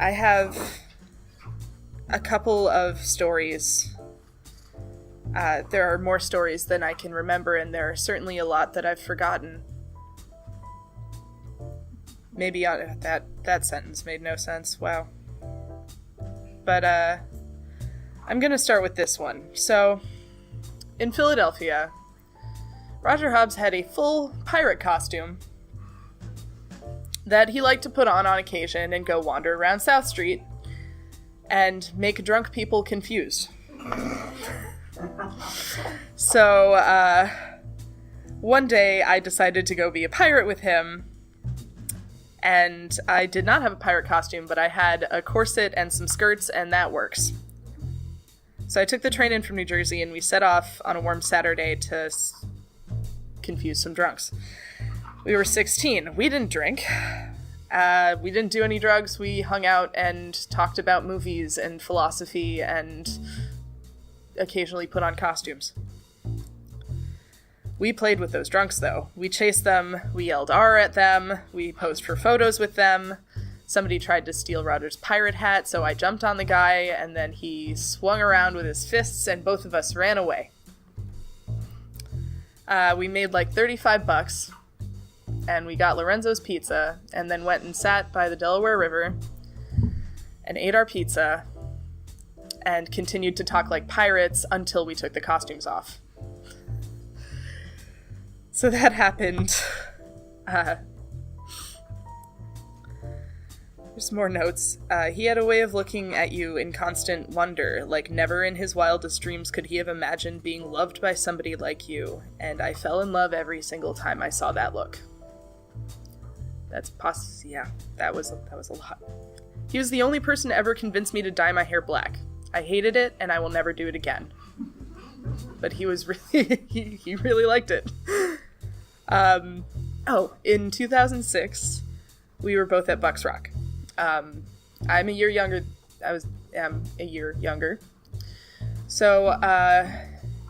I have a couple of stories. There are more stories than I can remember, and there are certainly a lot that I've forgotten. Maybe that sentence made no sense. Wow. But I'm going to start with this one. So, in Philadelphia, Roger Hobbs had a full pirate costume that he liked to put on occasion and go wander around South Street and make drunk people confused. So, one day I decided to go be a pirate with him, and I did not have a pirate costume, but I had a corset and some skirts, and that works. So I took the train in from New Jersey, and we set off on a warm Saturday to confuse some drunks. We were 16. We didn't drink. We didn't do any drugs. We hung out and talked about movies and philosophy and occasionally put on costumes. We played with those drunks, though. We chased them, we yelled R at them, we posed for photos with them. Somebody tried to steal Roger's pirate hat, so I jumped on the guy, and then he swung around with his fists, and both of us ran away. We made like $35, and we got Lorenzo's pizza, and then went and sat by the Delaware River, and ate our pizza, and continued to talk like pirates until we took the costumes off. So that happened. There's more notes. He had a way of looking at you in constant wonder, like never in his wildest dreams could he have imagined being loved by somebody like you, and I fell in love every single time I saw that look. That was a lot. He was the only person to ever convince me to dye my hair black. I hated it, and I will never do it again. But he was really, he really liked it. In 2006, we were both at Bucks Rock. I'm a year younger. Am a year younger. So,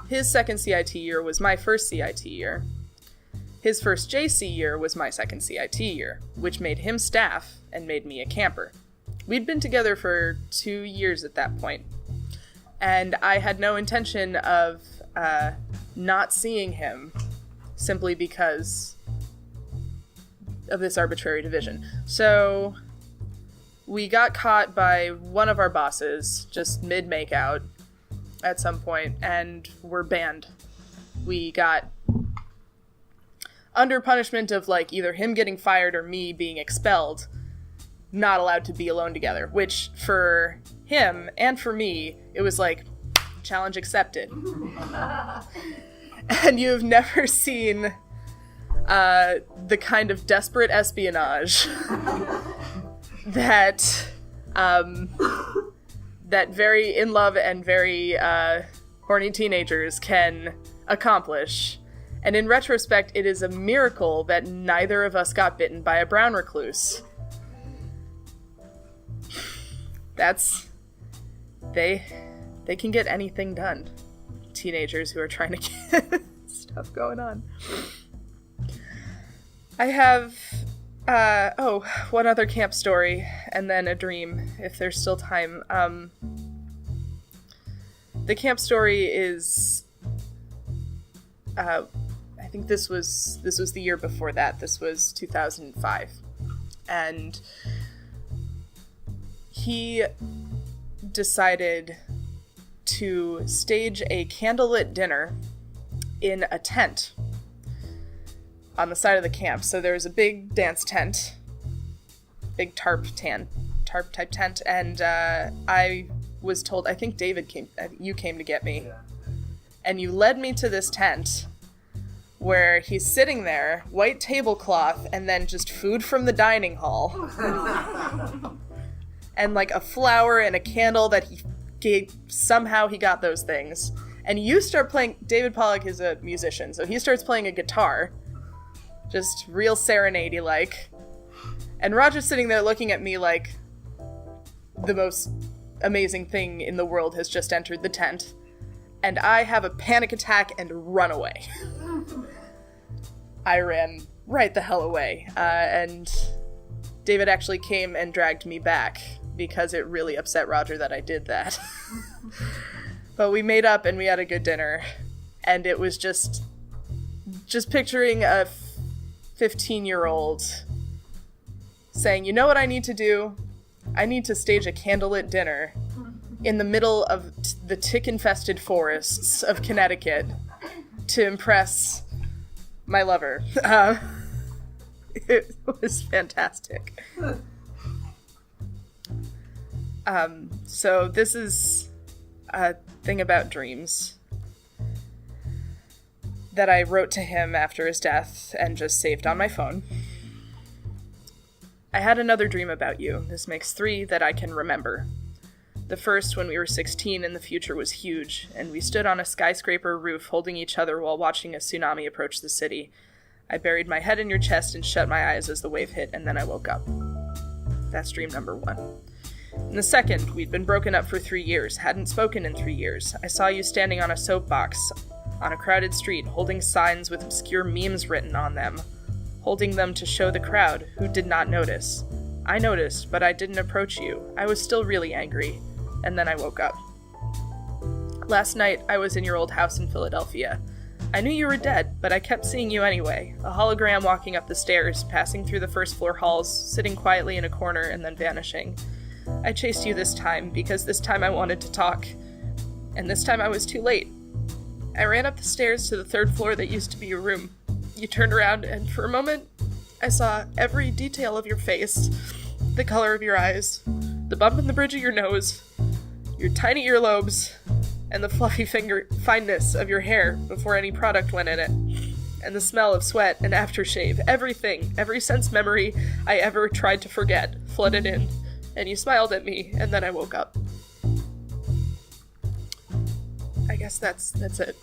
his second CIT year was my first CIT year. His first JC year was my second CIT year, which made him staff and made me a camper. We'd been together for 2 years at that point, and I had no intention of not seeing him simply because of this arbitrary division. So we got caught by one of our bosses just mid-makeout at some point, and were banned. We got under punishment of like either him getting fired or me being expelled, not allowed to be alone together, which for him and for me, it was like, challenge accepted. And you've never seen the kind of desperate espionage that very in love and very horny teenagers can accomplish. And in retrospect, it is a miracle that neither of us got bitten by a brown recluse. They can get anything done. Teenagers who are trying to get stuff going on. I have, one other camp story, and then a dream, if there's still time. The camp story is, I think this was the year before that. This was 2005. And he decided to stage a candlelit dinner in a tent on the side of the camp. So there was a big dance tent, big tarp type tent, and I was told, I think you came to get me, and you led me to this tent where he's sitting there, white tablecloth, and then just food from the dining hall. And like a flower and a candle that somehow he got those things. And you start playing, David Pollack is a musician, so he starts playing a guitar. Just real serenade-y like. And Roger's sitting there looking at me like the most amazing thing in the world has just entered the tent. And I have a panic attack and run away. I ran right the hell away. And David actually came and dragged me back because it really upset Roger that I did that. But we made up and we had a good dinner, and it was just picturing a 15-year-old saying, you know what I need to do? I need to stage a candlelit dinner in the middle of the tick-infested forests of Connecticut to impress my lover. It was fantastic. So this is a thing about dreams that I wrote to him after his death and just saved on my phone. I had another dream about you. This makes 3 that I can remember. The first, when we were 16 and the future was huge, and we stood on a skyscraper roof holding each other while watching a tsunami approach the city. I buried my head in your chest and shut my eyes as the wave hit, and then I woke up. That's dream number 1. In the second, we'd been broken up for 3 years, hadn't spoken in 3 years. I saw you standing on a soapbox on a crowded street, holding signs with obscure memes written on them, holding them to show the crowd, who did not notice. I noticed, but I didn't approach you. I was still really angry. And then I woke up. Last night, I was in your old house in Philadelphia. I knew you were dead, but I kept seeing you anyway. A hologram walking up the stairs, passing through the first floor halls, sitting quietly in a corner, and then vanishing. I chased you this time, because this time I wanted to talk. And this time I was too late. I ran up the stairs to the 3rd floor that used to be your room. You turned around, and for a moment, I saw every detail of your face. The color of your eyes, the bump in the bridge of your nose, your tiny earlobes, and the fluffy fineness of your hair before any product went in it, and the smell of sweat and aftershave. Everything, every sense memory I ever tried to forget flooded in, and you smiled at me, and then I woke up. I guess that's it.